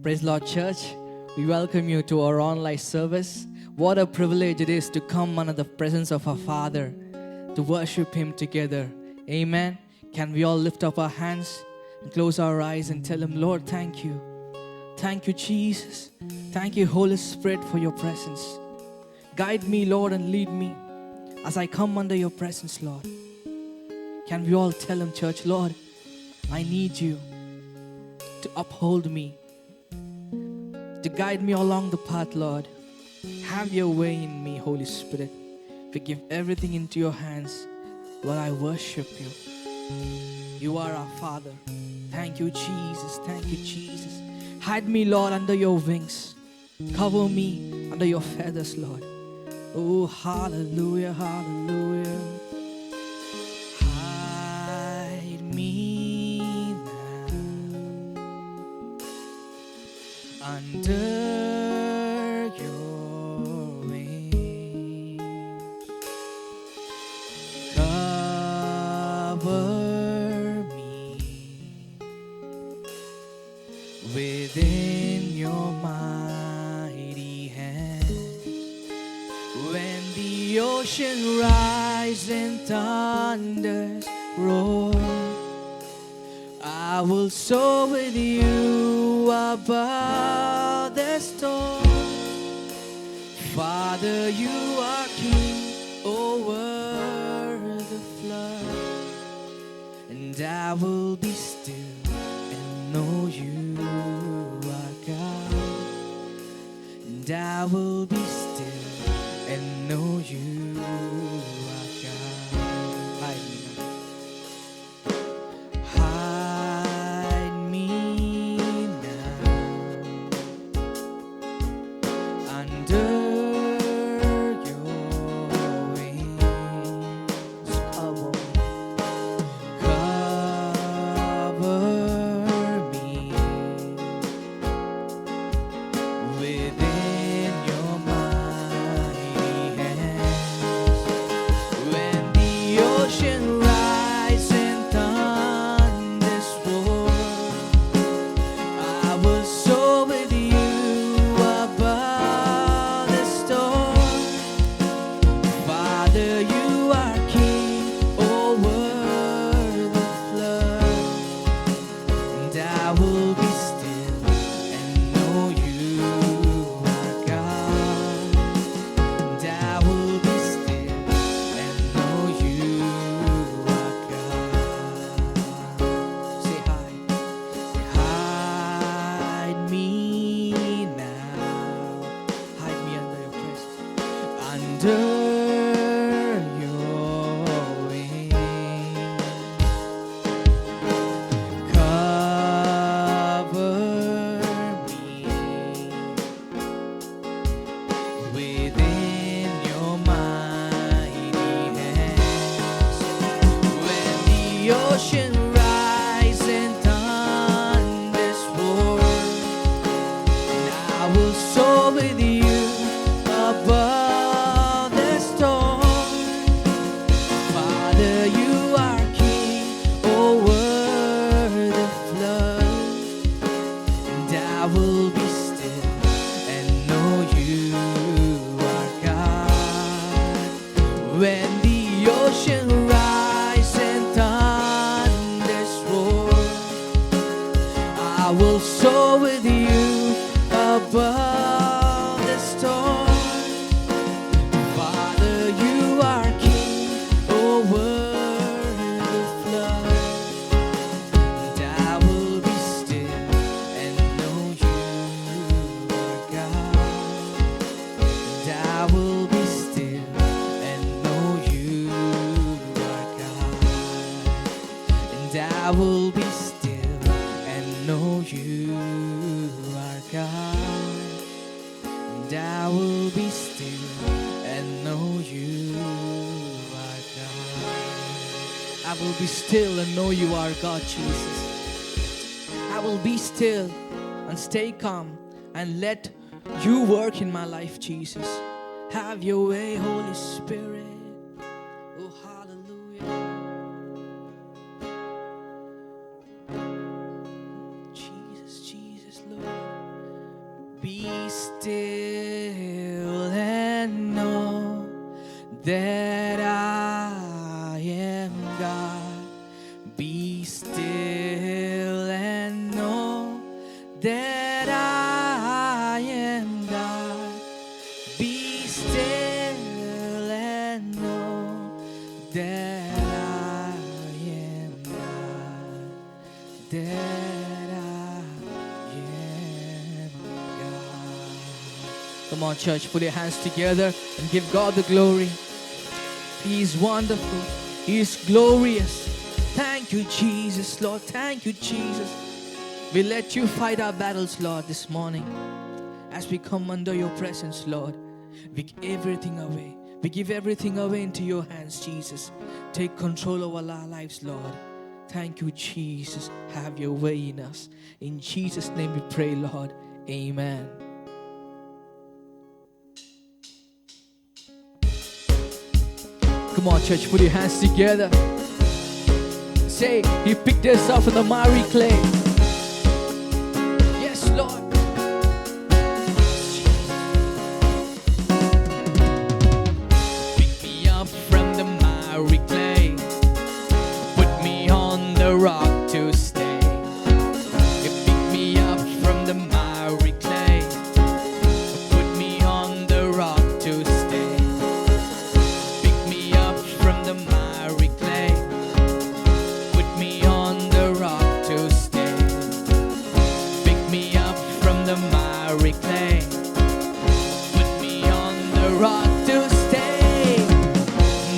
Praise Lord Church. We welcome you to our online service. What a privilege it is to come under the presence of our Father, to worship Him together. Amen. Can we all lift up our hands and close our eyes and tell Him, Lord, thank you. Thank you, Jesus. Thank you, Holy Spirit, for your presence. Guide me, Lord, and lead me as I come under your presence, Lord. Can we all tell Him, church, Lord, I need you to uphold me, to guide me along the path, Lord. Have your way in me, Holy Spirit. We give everything into your hands while I worship you. You are our Father. Thank you, Jesus. Thank you, Jesus. Hide me, Lord, under your wings. Cover me under your feathers, Lord. Oh, hallelujah, hallelujah. Hide me now under your wings. Cover me within your mighty hands. When the ocean rises and thunders roar, I will soar with you above the storm. Father, you are king over the flood, and I will be still and know you are God. And I will be still and know you are God. Hide me now under your wings. Cover me within your mighty hands. When the ocean rises and thunders roar, I will soar with you above the storm. Father, you are king over the flood, and I will be still and know you are God. And I will be still and know you are God. Say hi. Say hide me now. Hide me under your presence. Under your wings. Cover me within your mighty hands. When the ocean rises and thunders roar, and I will soar with you above the storm. Father, you are king over the flood, and I will be still and know you are God. When the ocean rises and thunders roar, I will soar with you above the storm. Father, you are king over the flood, and I will be still and know you are God. And I will be still and know you are God. And I will be still and know you are God. And I will be still and know you are God. I will be still and know you are God, Jesus. I will be still and stay calm and let you work in my life, Jesus. Have your way, Holy Spirit. Oh, hallelujah. Jesus, Jesus, Lord. on, church, put your hands together and give God the glory. He is wonderful. He is glorious. Thank you, Jesus, Lord. Thank you, Jesus. We let you fight our battles, Lord, this morning. As we come under your presence, Lord, we give everything away. We give everything away into your hands, Jesus. Take control over our lives, Lord. Thank you, Jesus. Have your way in us. In Jesus' name we pray, Lord. Amen. Come on, church, put your hands together. Say, He picked us up from the miry clay. Yes, Lord. Pick me up from the miry clay. Put me on the rock to stay. You pick me up from the miry clay. Put me on the rock to stay. Pick me up from the miry clay. Put me on the rock to stay. Pick me up from the miry clay. Put me on the rock to stay.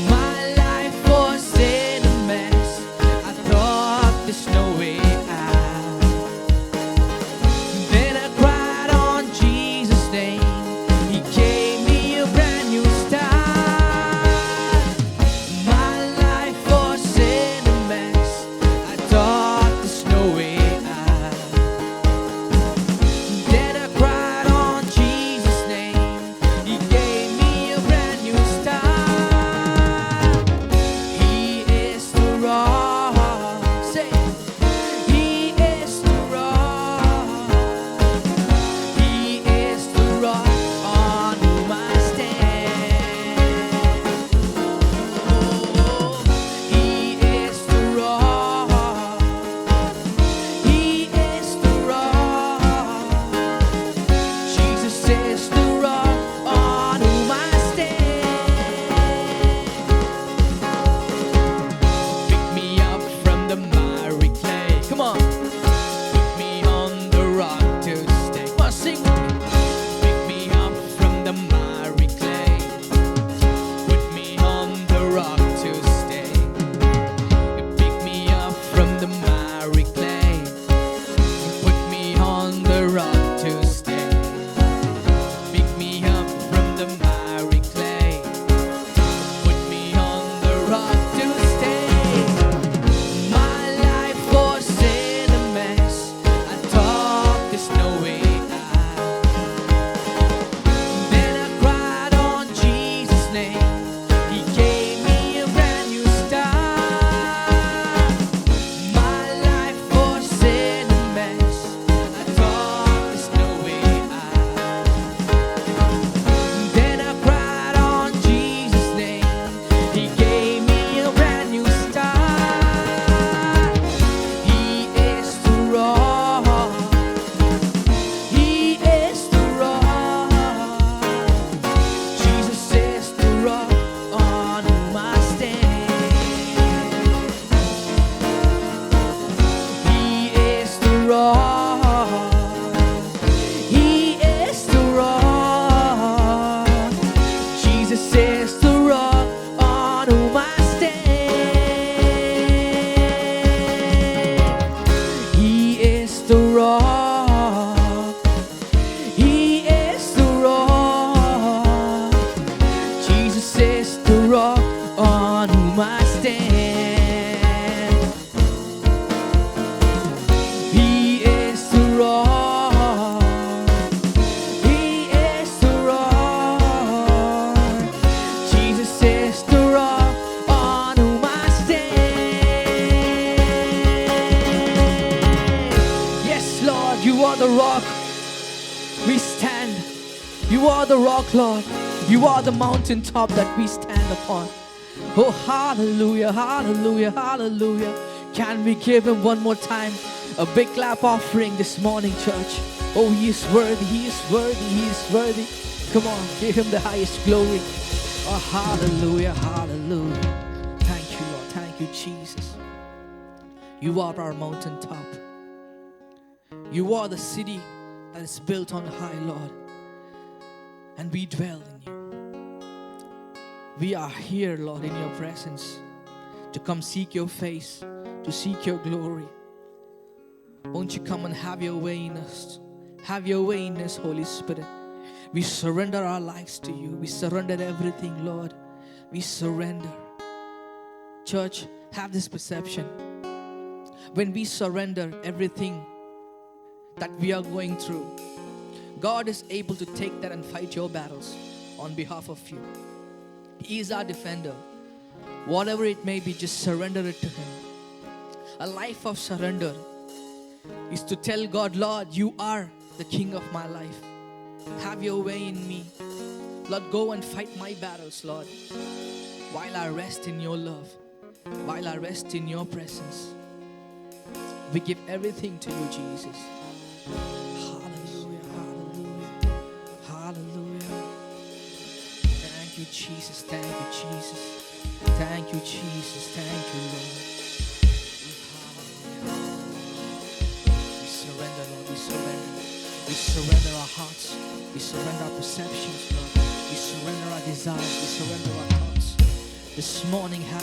My life was in a mess. I thought there's no way out. Then I cried on Jesus' name. He gave me a brand new start. My life was in a mess. I thought there's no way out. Then I cried on Jesus' name. He gave me a brand new start. He is the rock. Say, He is the rock. He is the rock on whom I stand. Oh, He is the rock. He is the rock. Jesus is the rock on whom I stand. Pick me up from the miry clay. Come on. Put me on the rock to stay. Come on, sing with me. Pick me up from the miry clay. Put me on the rock to stay. You pick me up from the miry clay. Put me on the rock to stay. Pick me up from the miry clay. Put me on the rock to stay. My life was in a mess. I thought there's no way out. Then I cried on Jesus' name. He gave me a brand new start. My life was in a mess. I thought there's no way out. Then I cried on Jesus' name. He gave me a brand new start. He is the rock. He is the rock. Jesus is the rock on whom I stand. He is the rock. He is the rock. Jesus is the rock on whom I stand. He is the rock. He is the rock. Jesus is the rock on whom I stand. He is the rock. He is the rock. Jesus is the rock on whom I stand. Yes, Lord, you are the rock. We stand. You are the rock, Lord. You are the mountaintop that we stand upon. Oh, hallelujah, hallelujah, hallelujah. Can we give Him one more time a big clap offering this morning, church? Oh, He is worthy, He is worthy, He is worthy. Come on, give Him the highest glory. Oh, hallelujah, hallelujah. Thank you, Lord. Thank you, Jesus. You are our mountaintop. You are the city that is built on high, Lord. and we dwell in you. We are here, Lord, in your presence to come seek your face, to seek your glory. Won't you come and have your way in us? Have your way in us, Holy Spirit. We surrender our lives to you. We surrender everything, Lord. We surrender. Church, have this perception. When we surrender everything that we are going through, God is able to take that and fight your battles on behalf of you. He is our defender. Whatever it may be, just surrender it to Him. A life of surrender is to tell God, Lord, you are the King of my life. Have your way in me. Lord, go and fight my battles, Lord, while I rest in your love, while I rest in your presence. We give everything to you, Jesus. Hallelujah, hallelujah, hallelujah. Thank you, Jesus, thank you, Jesus. Thank you, Jesus, thank you, Lord. We surrender, Lord, we surrender. We surrender our hearts. We surrender our perceptions, Lord. We surrender our desires. We surrender our thoughts. This morning, have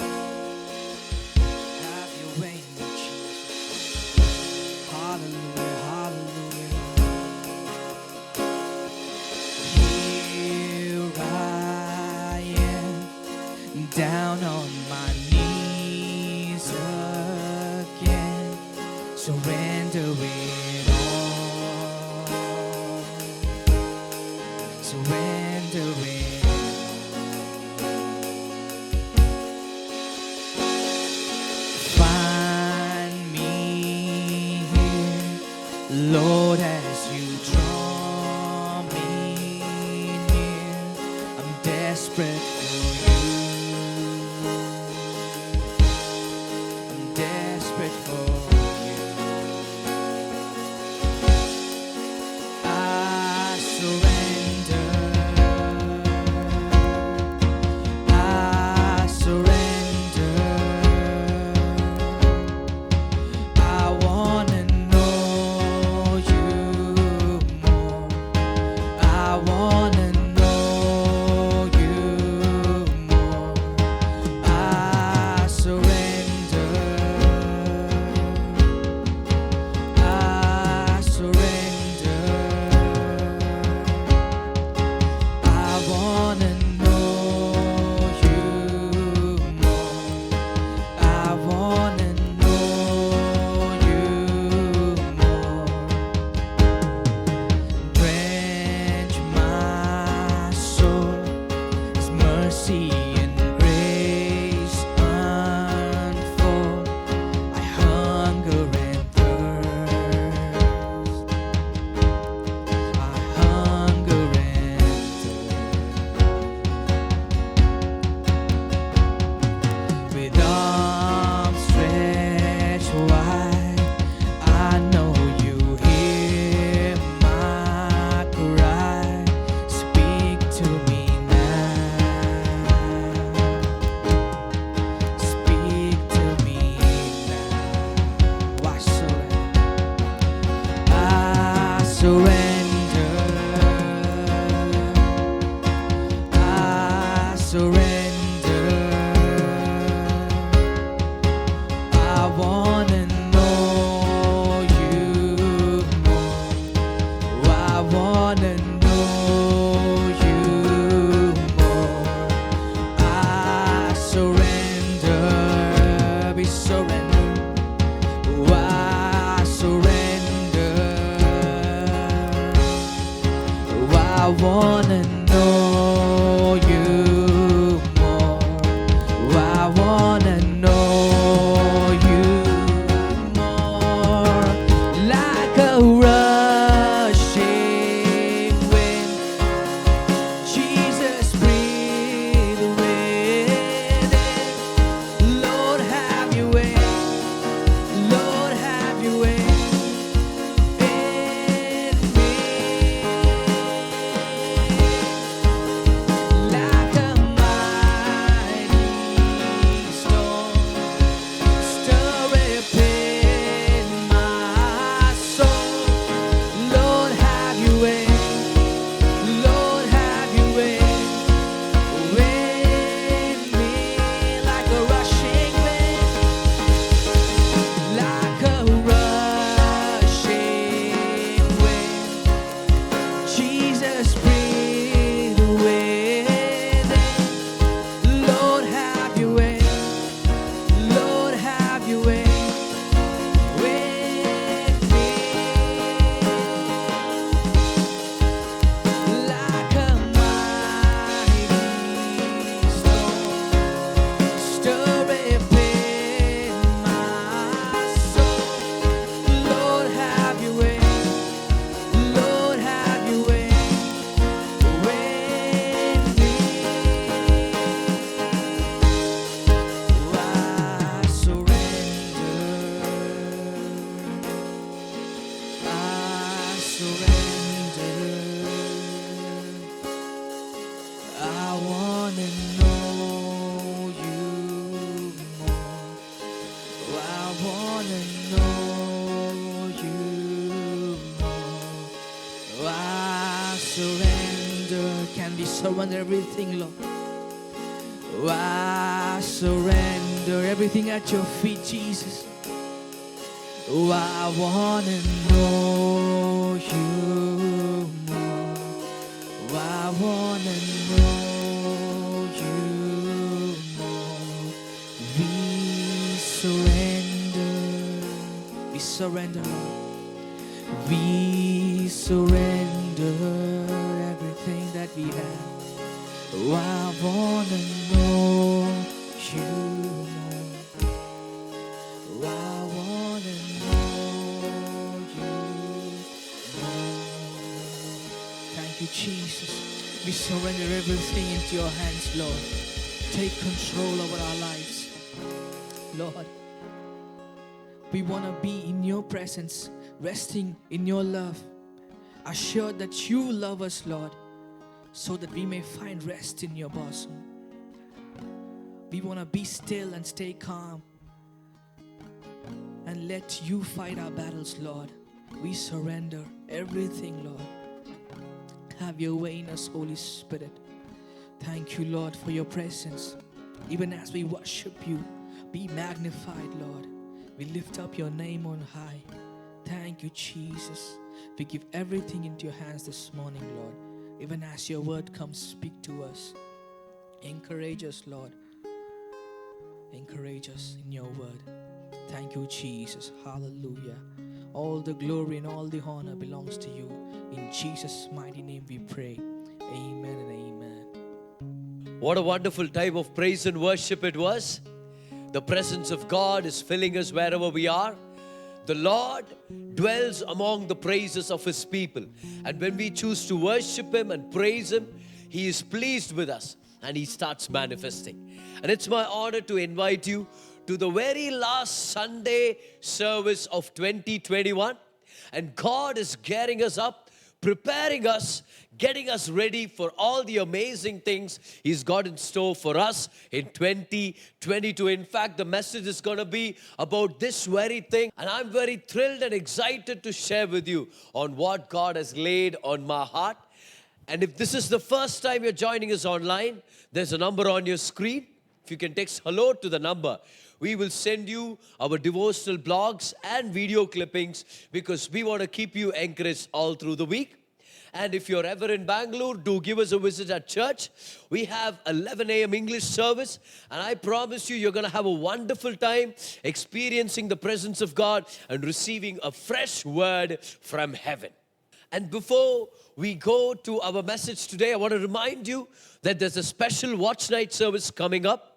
your way in me, Jesus. Hallelujah, hallelujah. Here I am, down on my knees again, surrendering. Surrendering. Find me here, Lord, as you draw me near. I'm desperate for you. I'm desperate for you. I surrender. I wanna know you surrender everything, Lord. I surrender everything at your feet, Jesus. Oh, I wanna know you more. Oh, I wanna know you more. We surrender, Lord. We surrender everything that we have. Oh, I wanna know you more. Oh, I wanna know you more. Thank you, Jesus. We surrender everything into your hands, Lord. Take control over our lives, Lord. We want to be in your presence, resting in your love, assured that you love us, Lord, so that we may find rest in your bosom. We want to be still and stay calm and let you fight our battles, Lord. We surrender everything, Lord. Have your way in us, Holy Spirit. Thank you, Lord, for your presence. Even as we worship you, be magnified, Lord. We lift up your name on high. Thank you, Jesus. We give everything into your hands this morning, Lord. Even as your word comes, speak to us. Encourage us, Lord. Encourage us in your word. Thank you, Jesus. Hallelujah. All the glory and all the honor belongs to you. In Jesus' mighty name we pray. Amen and amen. What a wonderful time of praise and worship it was. The presence of God is filling us wherever we are. The Lord dwells among the praises of His people. And when we choose to worship Him and praise Him, He is pleased with us and He starts manifesting. And it's my honor to invite you to the very last Sunday service of 2021. And God is gearing us up, preparing us, getting us ready for all the amazing things He's got in store for us in 2022. In fact, the message is going to be about this very thing. And I'm very thrilled and excited to share with you on what God has laid on my heart. And if this is the first time you're joining us online, there's a number on your screen. If you can text hello to the number, we will send you our devotional blogs and video clippings because we want to keep you encouraged all through the week. And if you're ever in Bangalore, do give us a visit at church. We have 11 a.m. English service. And I promise you, you're going to have a wonderful time experiencing the presence of God and receiving a fresh word from heaven. And before we go to our message today, I want to remind you that there's a special watch night service coming up.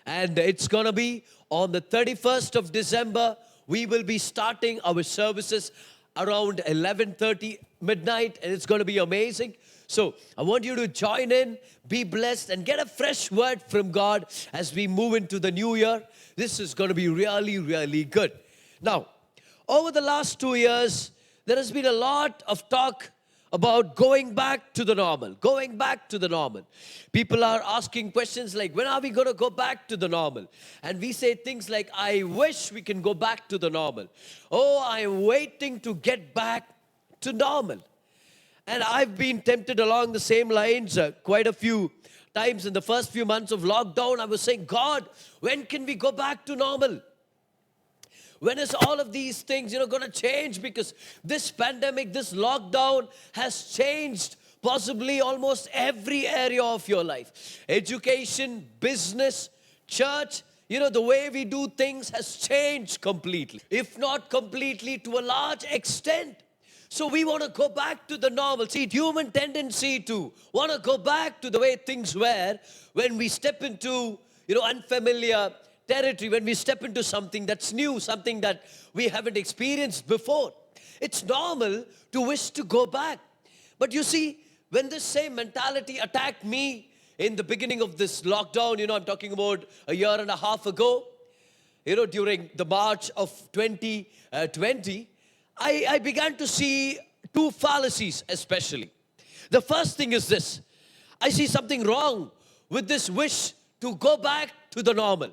And it's going to be on the 31st of December. We will be starting our services around 11:30 midnight, and it's going to be amazing. So I want you to join in, be blessed, and get a fresh word from God as we move into the new year. This is going to be really, really good. Now, over the last 2 years, there has been a lot of talk about going back to the normal, going back to the normal. People are asking questions like, when are we going to go back to the normal? And we say things like, I wish we can go back to the normal. Oh, I'm waiting to get back to normal. And I've been tempted along the same lines quite a few times. In the first few months of lockdown, I was saying, God, when can we go back to normal? When is all of these things, going to change? Because this pandemic, this lockdown has changed possibly almost every area of your life. Education, business, church, the way we do things has changed completely. If not completely, to a large extent. So we want to go back to the normal. See, human tendency to want to go back to the way things were when we step into, unfamiliar territory, when we step into something that's new, something that we haven't experienced before. It's normal to wish to go back. But you see, when this same mentality attacked me in the beginning of this lockdown, I'm talking about a year and a half ago, during the March of 2020, I began to see two fallacies especially. The first thing is this. I see something wrong with this wish to go back to the normal.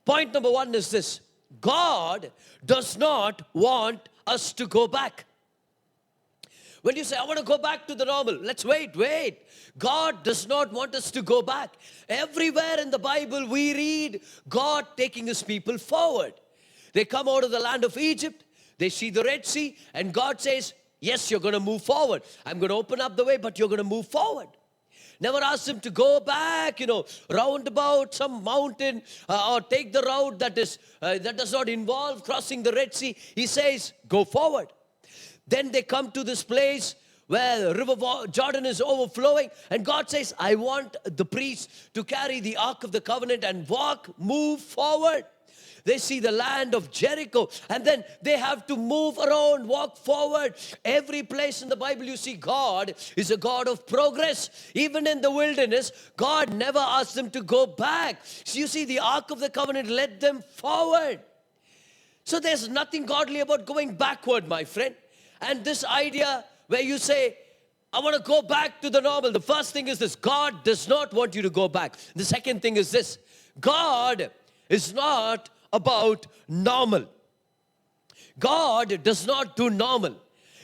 Point number one is this. God does not want us to go back. When you say, I want to go back to the normal, let's wait. God does not want us to go back. Everywhere in the Bible, we read God taking his people forward. They come out of the land of Egypt, they see the Red Sea, and God says, yes, you're going to move forward. I'm going to open up the way, but you're going to move forward. Never asked them to go back, round about some mountain or take the route that does not involve crossing the Red Sea. He says, go forward. Then they come to this place where the river Jordan is overflowing, and God says, I want the priests to carry the Ark of the Covenant and move forward. They see the land of Jericho, and then they have to move around, walk forward. Every place in the Bible you see God is a God of progress. Even in the wilderness, God never asked them to go back. So you see, the Ark of the Covenant led them forward. So there's nothing godly about going backward, my friend. And this idea where you say, I want to go back to the normal. The first thing is this: God does not want you to go back. The second thing is this: God is not about normal. God does not do normal.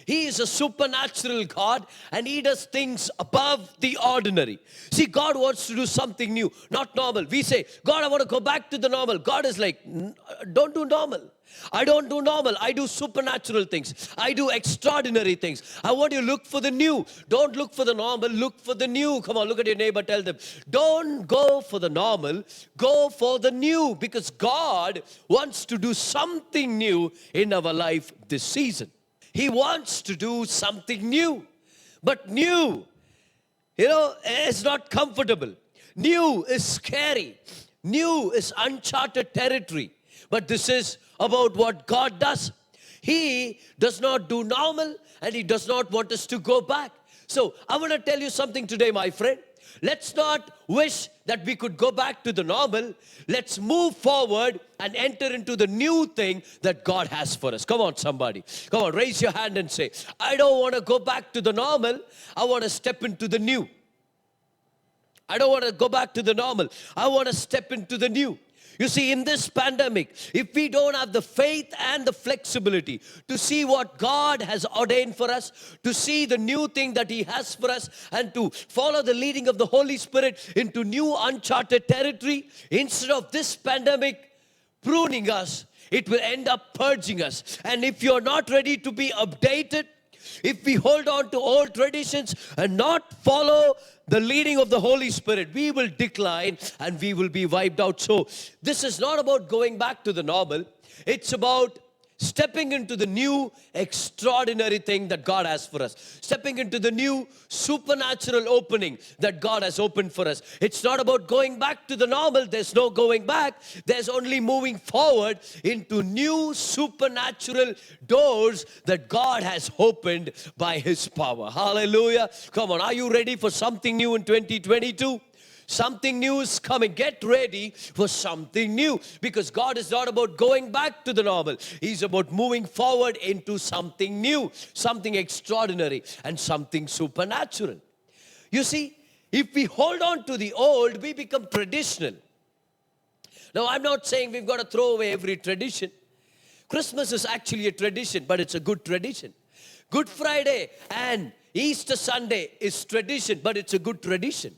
He is a supernatural God, and he does things above the ordinary. See, God wants to do something new, not normal. We say, God, I want to go back to the normal. God is like, don't do normal. I don't do normal. I do supernatural things. I do extraordinary things. I want you to look for the new. Don't look for the normal. Look for the new. Come on, look at your neighbor. Tell them, don't go for the normal. Go for the new, because God wants to do something new in our life this season. He wants to do something new. But new, is not comfortable. New is scary. New is uncharted territory. But this is about what God does. He does not do normal, and he does not want us to go back. So I want to tell you something today, my friend. Let's not wish that we could go back to the normal. Let's move forward and enter into the new thing that God has for us. Come on, somebody. Come on, raise your hand and say, I don't want to go back to the normal. I want to step into the new. I don't want to go back to the normal. I want to step into the new. You see, in this pandemic, if we don't have the faith and the flexibility to see what God has ordained for us, to see the new thing that he has for us, and to follow the leading of the Holy Spirit into new uncharted territory, instead of this pandemic pruning us, it will end up purging us. And if you're not ready to be updated, if we hold on to old traditions and not follow the leading of the Holy Spirit, we will decline and we will be wiped out. So this is not about going back to the normal. It's about stepping into the new extraordinary thing that God has for us. Stepping into the new supernatural opening that God has opened for us. It's not about going back to the normal. There's no going back. There's only moving forward into new supernatural doors that God has opened by his power. Hallelujah. Come on, are you ready for something new in 2022? Something new is coming. Get ready for something new, because God is not about going back to the normal. He's about moving forward into something new, something extraordinary, and something supernatural. You see, if we hold on to the old, we become traditional. Now, I'm not saying we've got to throw away every tradition. Christmas is actually a tradition, but it's a good tradition. Good Friday and Easter Sunday is tradition, but it's a good tradition.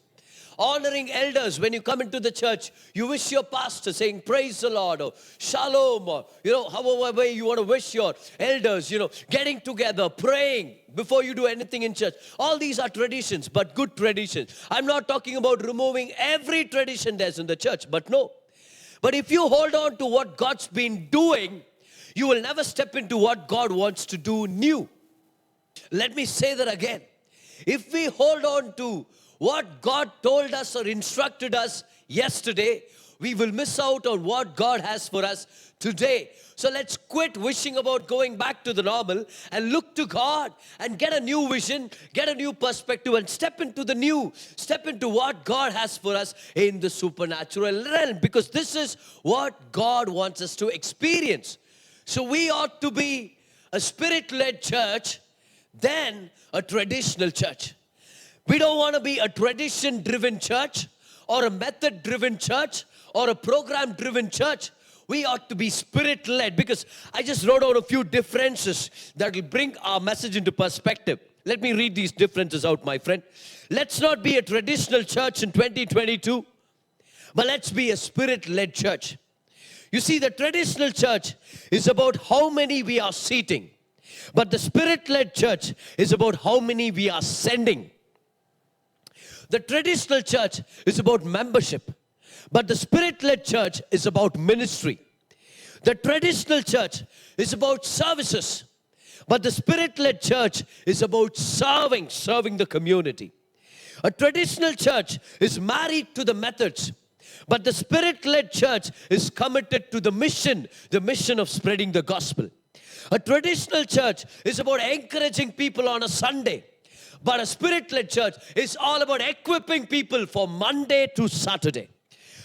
Honoring elders, when you come into the church, you wish your pastor saying, praise the Lord, or shalom, or, however way you want to wish your elders, getting together, praying before you do anything in church. All these are traditions, but good traditions. I'm not talking about removing every tradition there's in the church, but no. But if you hold on to what God's been doing, you will never step into what God wants to do new. Let me say that again. If we hold on to what God told us or instructed us yesterday, we will miss out on what God has for us today. So let's quit wishing about going back to the normal and look to God and get a new vision, get a new perspective, and step into the new. Step into what God has for us in the supernatural realm, because this is what God wants us to experience. So we ought to be a spirit-led church than a traditional church. We don't want to be a tradition-driven church or a method-driven church or a program-driven church. We ought to be spirit-led, because I just wrote out a few differences that will bring our message into perspective. Let me read these differences out, my friend. Let's not be a traditional church in 2022, but let's be a spirit-led church. You see, the traditional church is about how many we are seating, but the spirit-led church is about how many we are sending. The traditional church is about membership, but the spirit-led church is about ministry. The traditional church is about services, but the spirit-led church is about serving the community. A traditional church is married to the methods, but the spirit-led church is committed to the mission of spreading the gospel. A traditional church is about encouraging people on a Sunday, but a spirit-led church is all about equipping people for Monday to Saturday.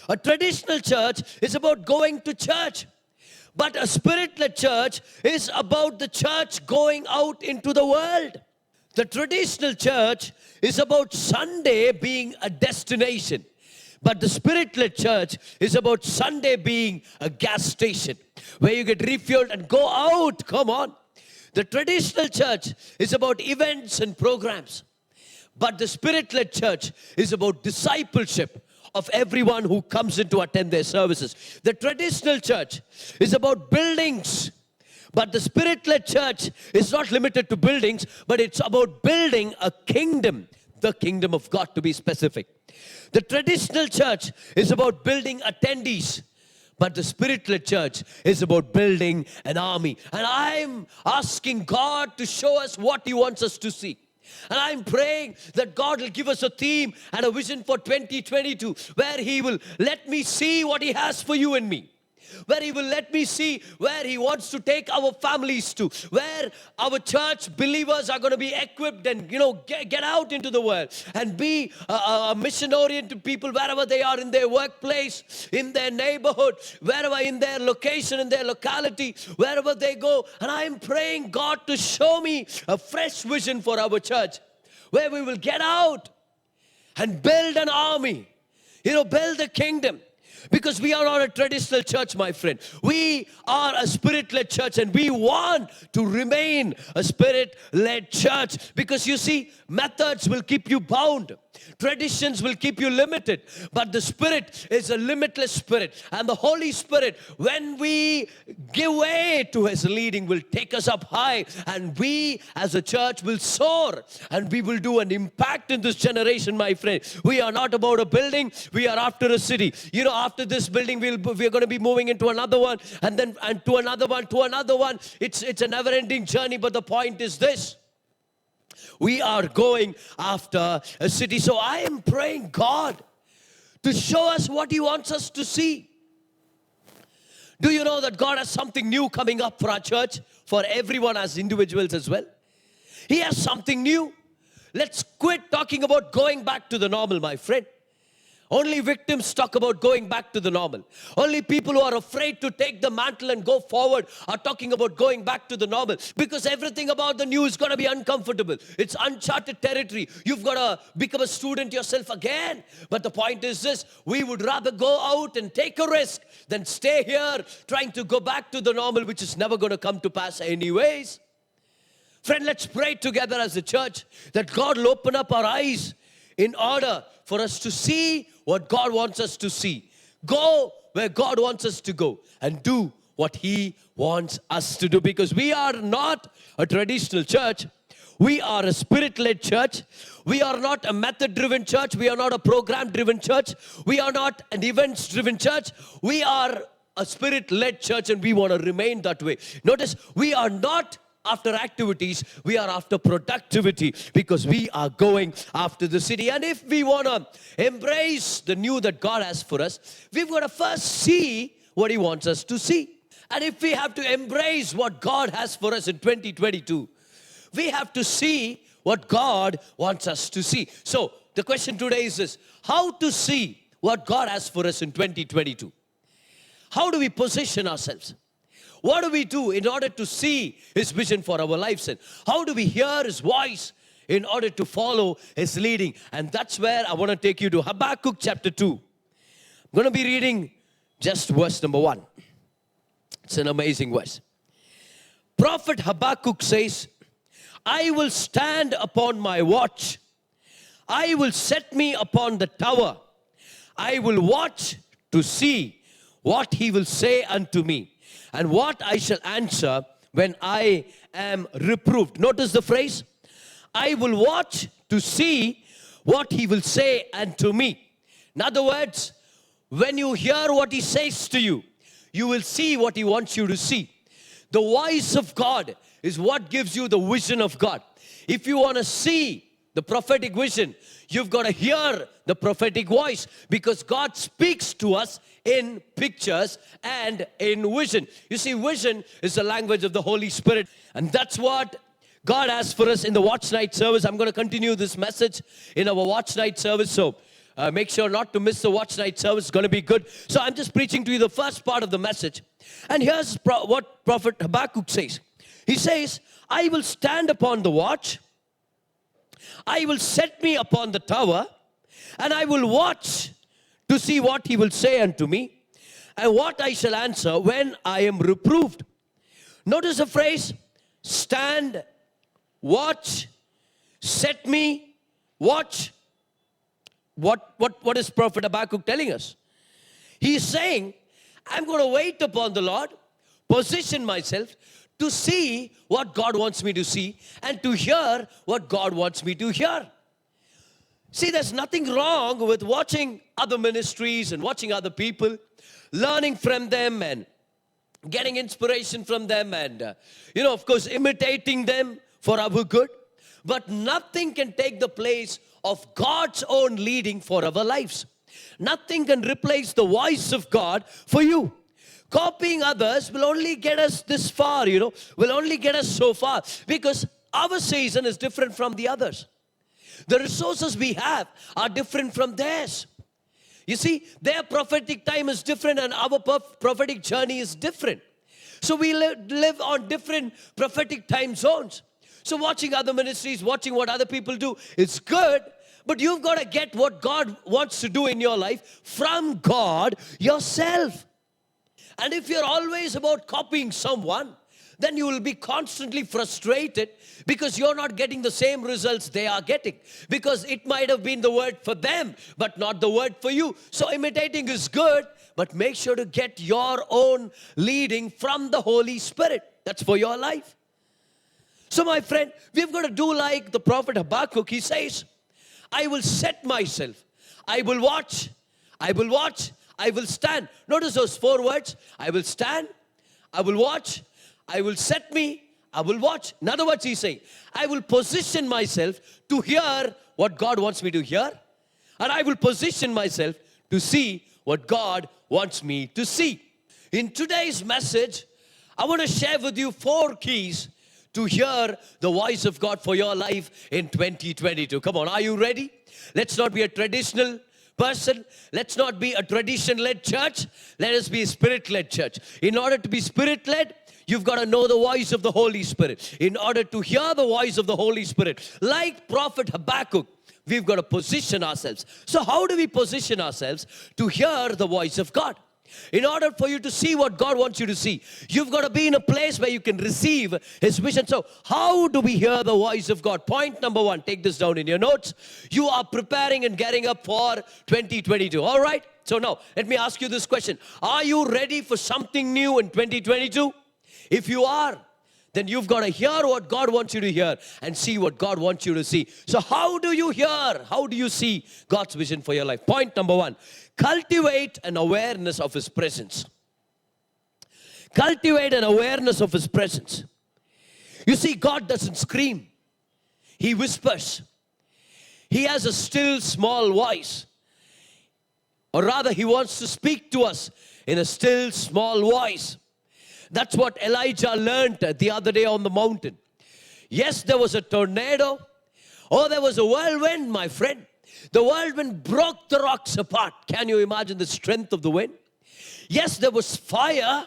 A traditional church is about going to church, but a spirit-led church is about the church going out into the world. The traditional church is about Sunday being a destination, but the spirit-led church is about Sunday being a gas station where you get refueled and go out. Come on. The traditional church is about events and programs, but the spirit-led church is about discipleship of everyone who comes in to attend their services. The traditional church is about buildings, but the spirit-led church is not limited to buildings, but it's about building a kingdom, the kingdom of God to be specific. The traditional church is about building attendees, but the spirit-led church is about building an army. And I'm asking God to show us what He wants us to see. And I'm praying that God will give us a theme and a vision for 2022 where He will let me see what He has for you and me. Where He will let me see where He wants to take our families to. Where our church believers are going to be equipped and, get out into the world and be a mission-oriented people wherever they are, in their workplace, in their neighborhood, wherever, in their location, in their locality, wherever they go. And I'm praying God to show me a fresh vision for our church where we will get out and build an army, build a kingdom. Because we are not a traditional church, my friend. We are a spirit-led church, and we want to remain a spirit-led church. Because you see, methods will keep you bound. Traditions will keep you limited. But the Spirit is a limitless Spirit. And the Holy Spirit, when we give way to His leading, will take us up high. And we as a church will soar. And we will do an impact in this generation, my friend. We are not about a building. We are after a city. After this building, we're going to be moving into another one. And then to another one, to another one. It's a never-ending journey. But the point is this. We are going after a city. So I am praying God to show us what He wants us to see. Do you know that God has something new coming up for our church, for everyone as individuals as well? He has something new. Let's quit talking about going back to the normal, my friend. Only victims talk about going back to the normal. Only people who are afraid to take the mantle and go forward are talking about going back to the normal. Because everything about the new is going to be uncomfortable. It's uncharted territory. You've got to become a student yourself again. But the point is this: we would rather go out and take a risk than stay here trying to go back to the normal, which is never going to come to pass anyways. Friend, let's pray together as a church that God will open up our eyes in order for us to see what God wants us to see. Go where God wants us to go and do what He wants us to do. Because we are not a traditional church. We are a spirit-led church. We are not a method-driven church. We are not a program-driven church. We are not an events-driven church. We are a spirit-led church, and we want to remain that way. Notice, we are not after activities, we are after productivity, because we are going after the city. And if we want to embrace the new that God has for us, we've got to first see what He wants us to see. And if we have to embrace what God has for us in 2022, we have to see what God wants us to see. So the question today is this: how to see what God has for us in 2022? How do we position ourselves? What do we do in order to see His vision for our lives? And how do we hear His voice in order to follow His leading? And that's where I want to take you to Habakkuk chapter 2. I'm going to be reading just verse number 1. It's an amazing verse. Prophet Habakkuk says, I will stand upon my watch. I will set me upon the tower. I will watch to see what he will say unto me, and what I shall answer when I am reproved. Notice the phrase, I will watch to see what he will say unto me. In other words, when you hear what he says to you, you will see what he wants you to see. The voice of God is what gives you the vision of God. If you want to see the prophetic vision, you've got to hear the prophetic voice, because God speaks to us in pictures and in vision. You see, vision is the language of the Holy Spirit, and that's what God has for us in the watch night service. I'm going to continue this message in our watch night service, so make sure not to miss the watch night service. It's going to be good. So I'm just preaching to you the first part of the message. And here's what Prophet Habakkuk says. He says, I will stand upon the watch. I will set me upon the tower, and I will watch to see what he will say unto me, and what I shall answer when I am reproved. Notice the phrase, stand, watch, set me, watch. What is Prophet Habakkuk telling us? He is saying, I'm going to wait upon the Lord, position myself to see what God wants me to see, and to hear what God wants me to hear. See, there's nothing wrong with watching other ministries and watching other people, learning from them and getting inspiration from them, and, of course, imitating them for our good. But nothing can take the place of God's own leading for our lives. Nothing can replace the voice of God for you. Copying others will only get us this far, will only get us so far, because our season is different from the others. The resources we have are different from theirs. You see, their prophetic time is different and our prophetic journey is different. So we live on different prophetic time zones. So watching other ministries, watching what other people do, it's good, but you've got to get what God wants to do in your life from God yourself. And if you're always about copying someone, then you will be constantly frustrated because you're not getting the same results they are getting. Because it might have been the word for them, but not the word for you. So imitating is good, but make sure to get your own leading from the Holy Spirit. That's for your life. So my friend, we've got to do like the prophet Habakkuk. He says, I will set myself. I will watch. I will watch. I will stand. Notice those 4 words. I will stand. I will watch. I will set me. I will watch. In other words, he's saying, I will position myself to hear what God wants me to hear. And I will position myself to see what God wants me to see. In today's message, I want to share with you 4 keys to hear the voice of God for your life in 2022. Come on, are you ready? Let's not be a traditional person. Let's not be a tradition-led church. Let us be a spirit-led church. In order to be spirit-led, you've got to know the voice of the Holy Spirit. In order to hear the voice of the Holy Spirit, like Prophet Habakkuk, we've got to position ourselves. So how do we position ourselves to hear the voice of God? In order for you to see what God wants you to see, you've got to be in a place where you can receive His vision. So how do we hear the voice of God? Point number 1, take this down in your notes. You are preparing and getting up for 2022. All right? So now, let me ask you this question. Are you ready for something new in 2022? If you are, then you've got to hear what God wants you to hear and see what God wants you to see. So how do you hear? How do you see God's vision for your life? Point number 1, cultivate an awareness of His presence. Cultivate an awareness of His presence. You see, God doesn't scream. He whispers. He has a still, small voice. Or rather, He wants to speak to us in a still, small voice. That's what Elijah learned the other day on the mountain. Yes, there was a tornado. Oh, there was a whirlwind, my friend. The whirlwind broke the rocks apart. Can you imagine the strength of the wind? Yes, there was fire.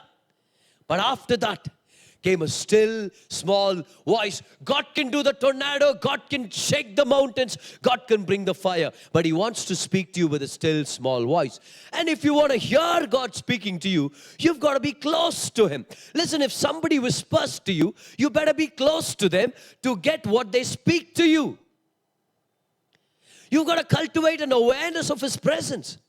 But after that came a still, small voice. God can do the tornado. God can shake the mountains. God can bring the fire. But He wants to speak to you with a still, small voice. And if you want to hear God speaking to you, you've got to be close to Him. Listen, if somebody whispers to you, you better be close to them to get what they speak to you. You've got to cultivate an awareness of His presence.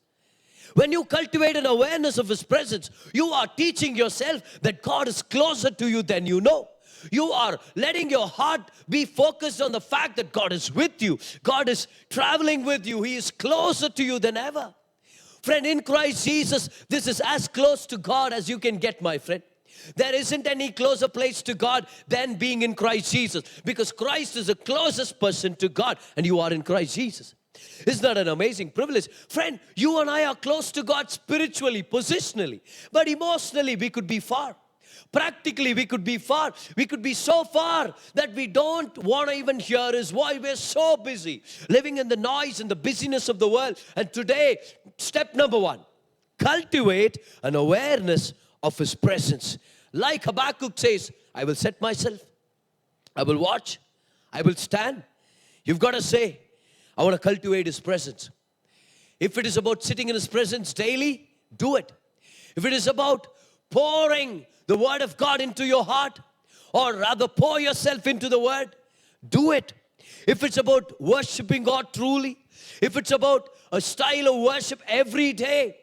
When you cultivate an awareness of His presence, you are teaching yourself that God is closer to you than you know. You are letting your heart be focused on the fact that God is with you. God is traveling with you. He is closer to you than ever. Friend, in Christ Jesus, this is as close to God as you can get, my friend. There isn't any closer place to God than being in Christ Jesus, because Christ is the closest person to God, and you are in Christ Jesus. Isn't that an amazing privilege? Friend, you and I are close to God spiritually, positionally, but emotionally we could be far. Practically we could be far. We could be so far that we don't want to even hear His voice. We're so busy living in the noise and the busyness of the world. And today, step number 1, cultivate an awareness of His presence. Like Habakkuk says, I will set myself, I will watch, I will stand. You've got to say, I want to cultivate His presence. If it is about sitting in His presence daily, do it. If it is about pouring the Word of God into your heart, or rather pour yourself into the Word, do it. If it's about worshiping God truly, if it's about a style of worship every day,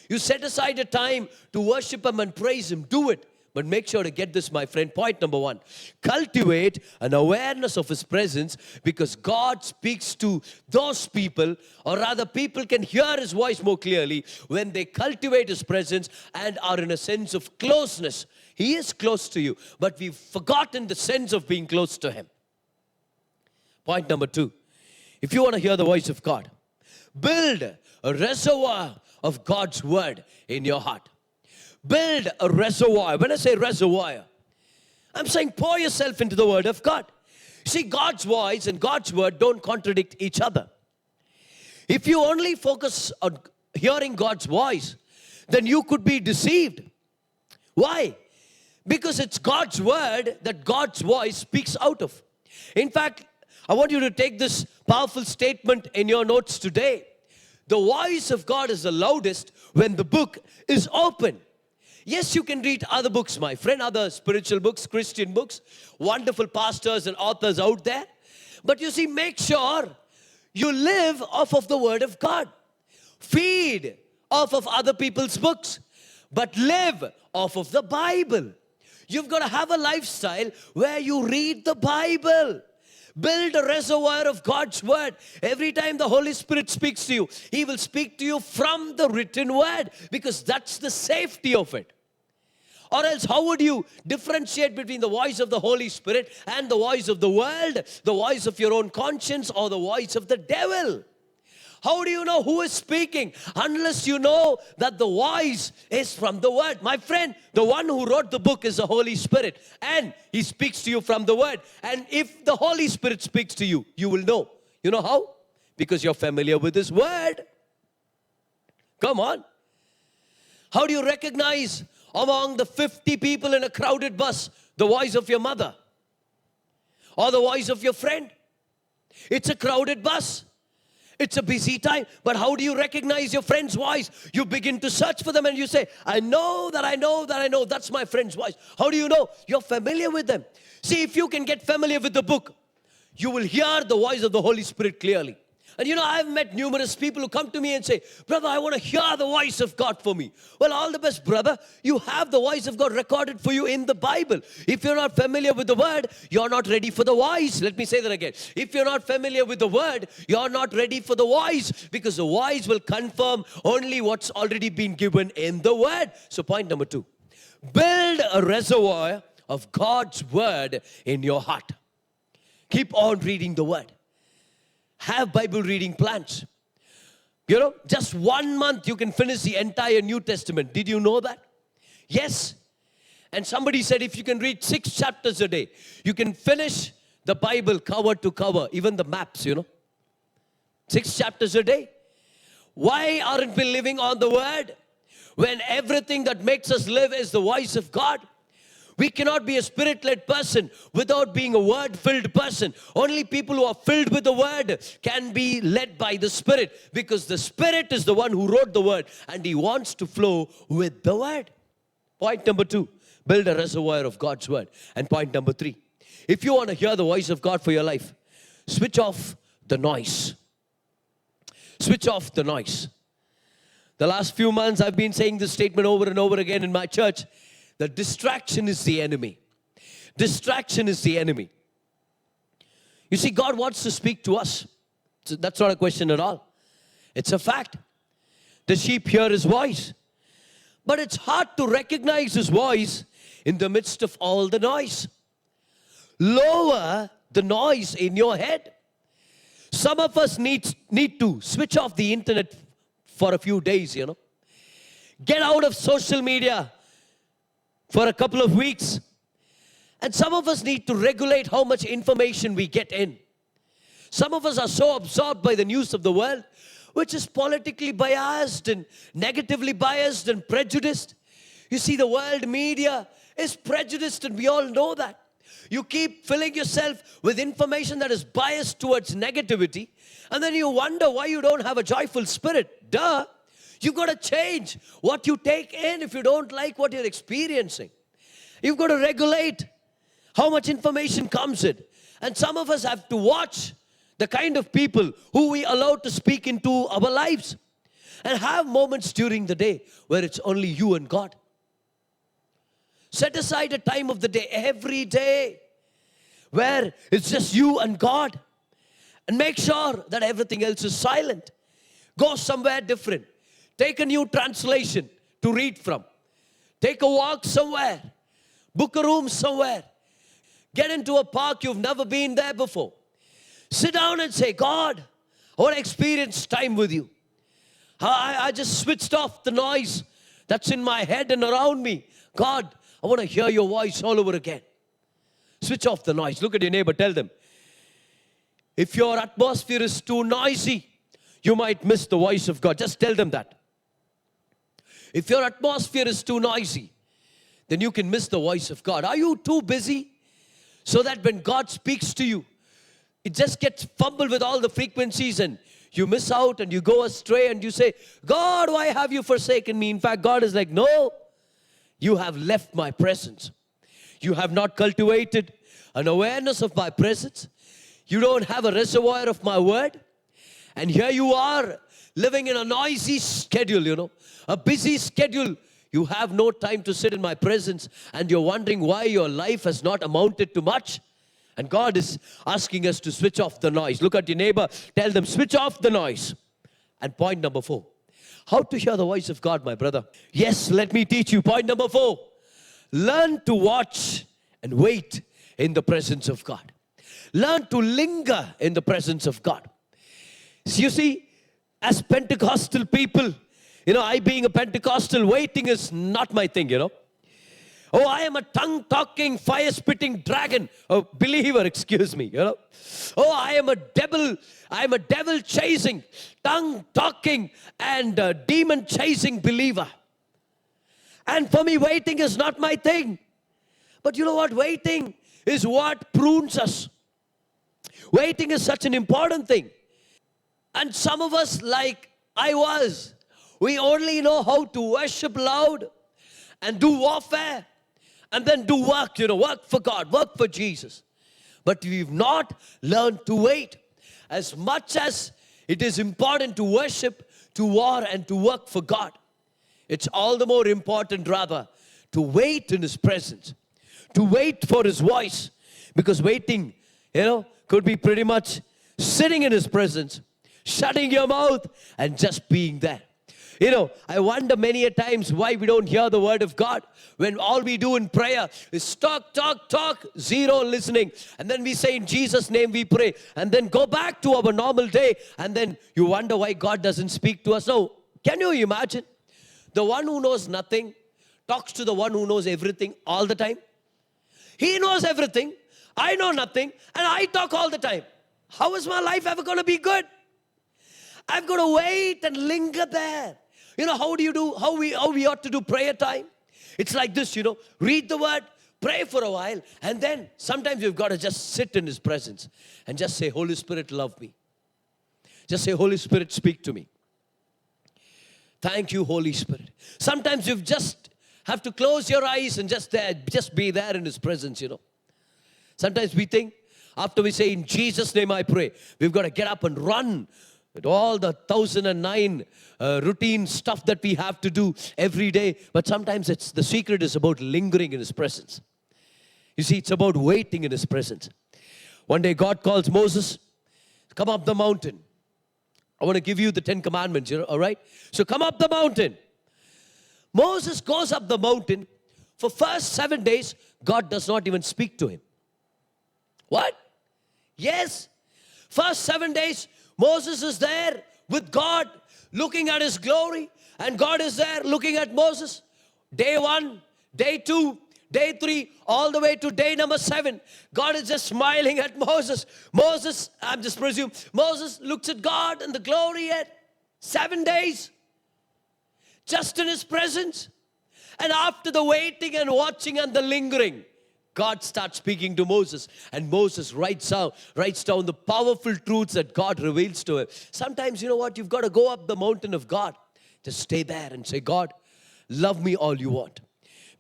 you set aside a time to worship Him and praise Him, do it. But make sure to get this, my friend. Point number 1, cultivate an awareness of His presence, because God speaks to those people, or rather people can hear His voice more clearly when they cultivate His presence and are in a sense of closeness. He is close to you, but we've forgotten the sense of being close to Him. Point number 2, if you want to hear the voice of God, build a reservoir of God's Word in your heart. Build a reservoir. When I say reservoir, I'm saying pour yourself into the Word of God. See, God's voice and God's Word don't contradict each other. If you only focus on hearing God's voice, then you could be deceived. Why? Because it's God's Word that God's voice speaks out of. In fact, I want you to take this powerful statement in your notes today. The voice of God is the loudest when the book is open. Yes, you can read other books, my friend, other spiritual books, Christian books, wonderful pastors and authors out there. But you see, make sure you live off of the Word of God. Feed off of other people's books, but live off of the Bible. You've got to have a lifestyle where you read the Bible. Build a reservoir of God's Word. Every time the Holy Spirit speaks to you, He will speak to you from the written Word, because that's the safety of it. Or else, how would you differentiate between the voice of the Holy Spirit and the voice of the world, the voice of your own conscience, or the voice of the devil? How do you know who is speaking unless you know that the voice is from the Word? My friend, the one who wrote the book is the Holy Spirit, and He speaks to you from the Word. And if the Holy Spirit speaks to you, you will know. You know how? Because you're familiar with His Word. Come on. How do you recognize among the 50 people in a crowded bus the voice of your mother or the voice of your friend? It's a crowded bus. It's a busy time. But how do you recognize your friend's voice? You begin to search for them and you say, I know that's my friend's voice. How do you know? You're familiar with them. See, if you can get familiar with the book, you will hear the voice of the Holy Spirit clearly. And you know, I've met numerous people who come to me and say, brother, I want to hear the voice of God for me. Well, all the best, brother. You have the voice of God recorded for you in the Bible. If you're not familiar with the Word, you're not ready for the voice. Let me say that again. If you're not familiar with the Word, you're not ready for the voice, because the voice will confirm only what's already been given in the Word. So point number 2, build a reservoir of God's Word in your heart. Keep on reading the Word. Have Bible reading plans. You know, just 1 month you can finish the entire New Testament. Did you know that? Yes. And somebody said if you can read 6 chapters a day, you can finish the Bible cover to cover, even the maps, you know. 6 chapters a day. Why aren't we living on the Word when everything that makes us live is the voice of God? We cannot be a spirit-led person without being a word-filled person. Only people who are filled with the word can be led by the Spirit, because the Spirit is the one who wrote the word and he wants to flow with the word. Point number 2, build a reservoir of God's word. And point number 3, if you want to hear the voice of God for your life, switch off the noise. Switch off the noise. The last few months I've been saying this statement over and over again in my church. The distraction is the enemy. Distraction is the enemy. You see, God wants to speak to us. So that's not a question at all. It's a fact. The sheep hear his voice. But it's hard to recognize his voice in the midst of all the noise. Lower the noise in your head. Some of us need to switch off the internet for a few days, Get out of social media for a couple of weeks. And some of us need to regulate how much information we get in. Some of us are so absorbed by the news of the world, which is politically biased and negatively biased and prejudiced. You see, the world media is prejudiced, and we all know that. You keep filling yourself with information that is biased towards negativity, and then you wonder why you don't have a joyful spirit. Duh! You've got to change what you take in if you don't like what you're experiencing. You've got to regulate how much information comes in. And some of us have to watch the kind of people who we allow to speak into our lives, and have moments during the day where it's only you and God. Set aside a time of the day, every day, where it's just you and God. And make sure that everything else is silent. Go somewhere different. Take a new translation to read from. Take a walk somewhere. Book a room somewhere. Get into a park you've never been there before. Sit down and say, God, I want to experience time with you. I just switched off the noise that's in my head and around me. God, I want to hear your voice all over again. Switch off the noise. Look at your neighbor. Tell them, if your atmosphere is too noisy, you might miss the voice of God. Just tell them that. If your atmosphere is too noisy, then you can miss the voice of God. Are you too busy so that when God speaks to you, it just gets fumbled with all the frequencies and you miss out and you go astray and you say, God, why have you forsaken me? In fact, God is like, no, you have left my presence. You have not cultivated an awareness of my presence. You don't have a reservoir of my word. And here you are living in a noisy schedule, a busy schedule. You have no time to sit in my presence, and you're wondering why your life has not amounted to much. And God is asking us to switch off the noise. Look at your neighbor. Tell them, switch off the noise. And point number 4. How to hear the voice of God, my brother. Yes, let me teach you. Point number 4. Learn to watch and wait in the presence of God. Learn to linger in the presence of God. So you see, as Pentecostal people, I being a Pentecostal, waiting is not my thing, Oh, I am a tongue-talking, fire-spitting dragon. Oh, believer, excuse me, Oh, I am a devil-chasing, tongue-talking, and demon-chasing believer. And for me, waiting is not my thing. But you know what? Waiting is what prunes us. Waiting is such an important thing. And some of us, like I was, we only know how to worship loud and do warfare and then do work, work for God, work for Jesus. But we've not learned to wait. As much as it is important to worship, to war, and to work for God, it's all the more important, rather, to wait in His presence, to wait for His voice. Because waiting, could be pretty much sitting in His presence, shutting your mouth, and just being there. I wonder many a times why we don't hear the word of God when all we do in prayer is talk, zero listening. And then we say, in Jesus' name we pray. And then go back to our normal day. And then you wonder why God doesn't speak to us. Now, can you imagine? The one who knows nothing talks to the one who knows everything all the time. He knows everything. I know nothing. And I talk all the time. How is my life ever going to be good? I've got to wait and linger there. How we ought to do prayer time? It's like this, read the word, pray for a while, and then sometimes you've got to just sit in His presence and just say, Holy Spirit, love me. Just say, Holy Spirit, speak to me. Thank you, Holy Spirit. Sometimes you just have to close your eyes and just be there in His presence, you know. Sometimes we think, after we say, in Jesus' name I pray, we've got to get up and run with all the 1009 routine stuff that we have to do every day. But sometimes the secret is about lingering in His presence. You see, it's about waiting in His presence. One day God calls Moses, come up the mountain. I want to give you the 10 commandments, you know, all right? So come up the mountain. Moses goes up the mountain. For first 7 days, God does not even speak to him. What? Yes. First 7 days, Moses is there with God, looking at His glory. And God is there looking at Moses. Day 1, day 2, day 3, all the way to day number 7. God is just smiling at Moses. Moses looks at God and the glory at 7 days. Just in His presence. And after the waiting and watching and the lingering, God starts speaking to Moses, and Moses writes down the powerful truths that God reveals to him. Sometimes, you know what, you've got to go up the mountain of God. Just stay there and say, God, love me all you want.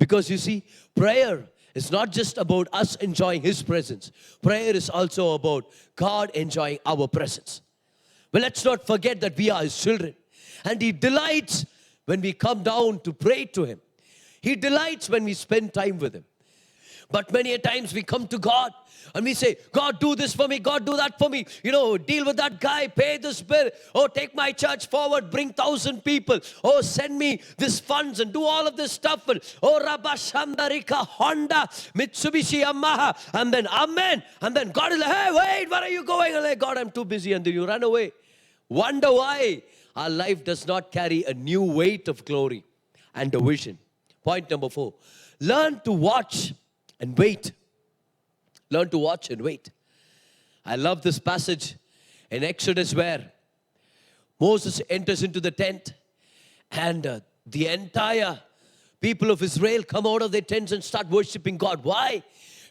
Because you see, prayer is not just about us enjoying His presence. Prayer is also about God enjoying our presence. But let's not forget that we are His children. And He delights when we come down to pray to Him. He delights when we spend time with Him. But many a times we come to God and we say, God, do this for me. God, do that for me. You know, deal with that guy. Pay this bill. Oh, take my church forward. Bring 1,000 people. Oh, send me this funds and do all of this stuff. And, oh, Rabba Shandarika, Honda, Mitsubishi, Yamaha. And then, Amen. And then God is like, hey, wait, where are you going? I'm like, God, I'm too busy. And then you run away. Wonder why our life does not carry a new weight of glory and a vision. Point number 4. Learn to watch and wait. Learn to watch and wait. I love this passage in Exodus where Moses enters into the tent and the entire people of Israel come out of their tents and start worshiping God. Why?